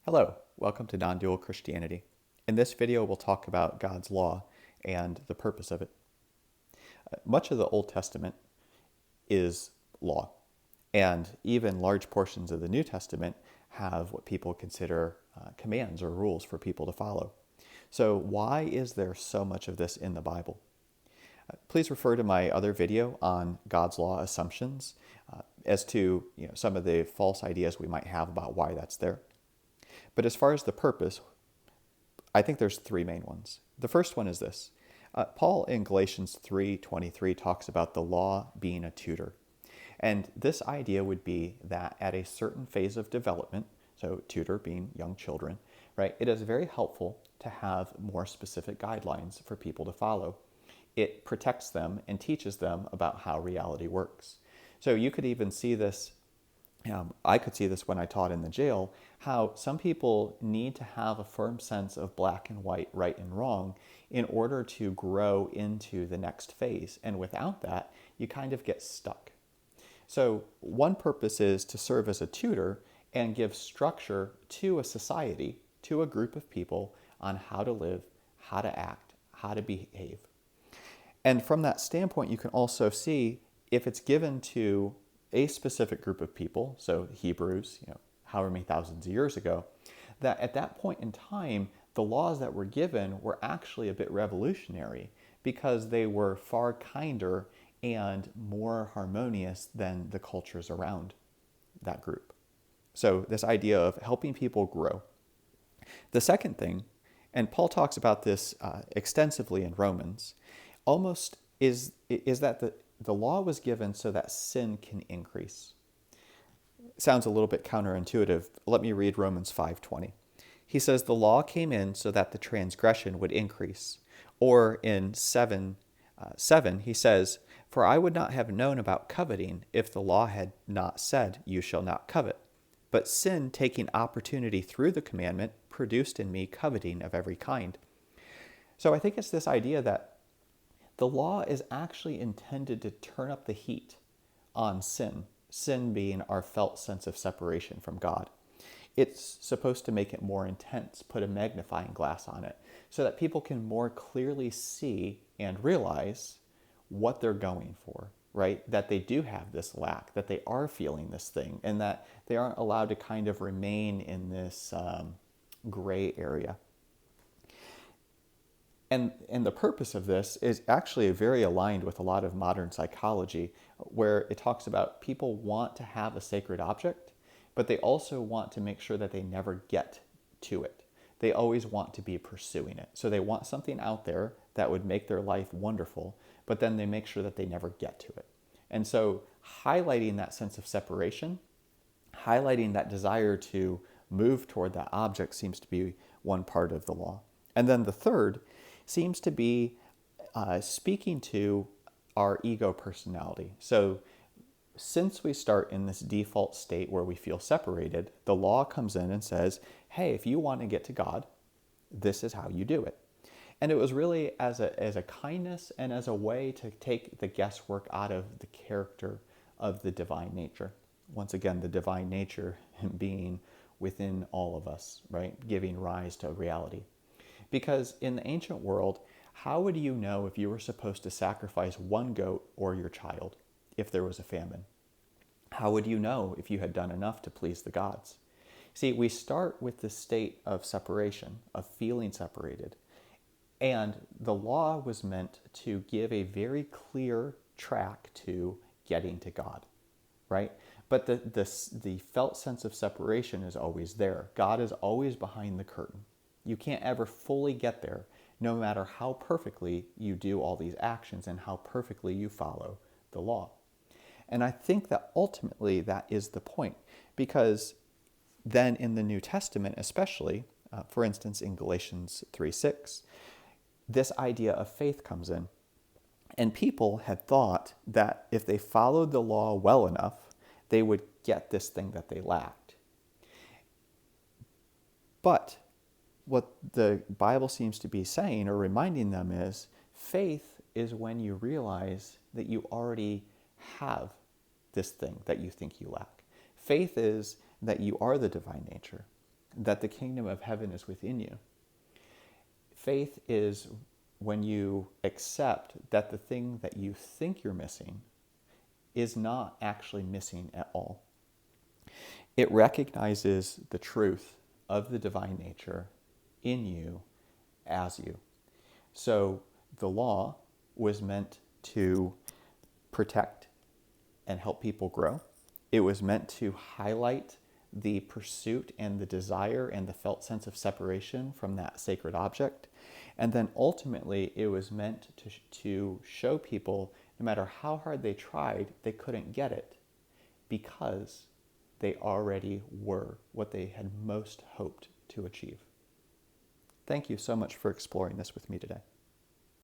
Hello, welcome to Non-Dual Christianity. In this video, we'll talk about God's law and the purpose of it. Much of the Old Testament is law, and even large portions of the New Testament have what people consider commands or rules for people to follow. So why is there so much of this in the Bible? Please refer to my other video on God's law assumptions as to some of the false ideas we might have about why that's there. But as far as the purpose, I think there's three main ones. The first one is this. Paul in Galatians 3:23 talks about the law being a tutor. And this idea would be that at a certain phase of development, so tutor being young children, right, it is very helpful to have more specific guidelines for people to follow. It protects them and teaches them about how reality works. So you could even see this I could see this when I taught in the jail, how some people need to have a firm sense of black and white, right and wrong, in order to grow into the next phase. And without that, you kind of get stuck. So one purpose is to serve as a tutor and give structure to a society, to a group of people on how to live, how to act, how to behave. And from that standpoint, you can also see if it's given to a specific group of people, so Hebrews, however many thousands of years ago, that at that point in time, the laws that were given were actually a bit revolutionary because they were far kinder and more harmonious than the cultures around that group. So this idea of helping people grow. The second thing, and Paul talks about this extensively in Romans, almost is that the law was given so that sin can increase. It sounds a little bit counterintuitive. Let me read Romans 5:20. He says, the law came in so that the transgression would increase. Or in 7:7, he says, for I would not have known about coveting if the law had not said, you shall not covet. But sin, taking opportunity through the commandment, produced in me coveting of every kind. So I think it's this idea that the law is actually intended to turn up the heat on sin, sin being our felt sense of separation from God. It's supposed to make it more intense, put a magnifying glass on it, so that people can more clearly see and realize what they're going for, right? That they do have this lack, that they are feeling this thing, and that they aren't allowed to kind of remain in this gray area. And the purpose of this is actually very aligned with a lot of modern psychology, where it talks about people want to have a sacred object, but they also want to make sure that they never get to it. They always want to be pursuing it. So they want something out there that would make their life wonderful, but then they make sure that they never get to it. And so highlighting that sense of separation, highlighting that desire to move toward that object seems to be one part of the law. And then the third seems to be speaking to our ego personality. So since we start in this default state where we feel separated, the law comes in and says, hey, if you want to get to God, this is how you do it. And it was really as a kindness and as a way to take the guesswork out of the character of the divine nature. Once again, the divine nature being within all of us, right? Giving rise to reality. Because in the ancient world, how would you know if you were supposed to sacrifice one goat or your child if there was a famine? How would you know if you had done enough to please the gods? See, we start with this state of separation, of feeling separated. And the law was meant to give a very clear track to getting to God, right? But the felt sense of separation is always there. God is always behind the curtain. You can't ever fully get there, no matter how perfectly you do all these actions and how perfectly you follow the law. And I think that ultimately that is the point, because then in the New Testament especially, for instance in Galatians 3:6, this idea of faith comes in. And people had thought that if they followed the law well enough, they would get this thing that they lacked. But what the Bible seems to be saying or reminding them is faith is when you realize that you already have this thing that you think you lack. Faith is that you are the divine nature. that the kingdom of heaven is within you. Faith is when you accept that the thing that you think you're missing is not actually missing at all. It recognizes the truth of the divine nature in you as you. So the law was meant to protect and help people grow. It was meant to highlight the pursuit and the desire and the felt sense of separation from that sacred object. And then ultimately, it was meant to show people, no matter how hard they tried, they couldn't get it because they already were what they had most hoped to achieve. Thank you so much for exploring this with me today.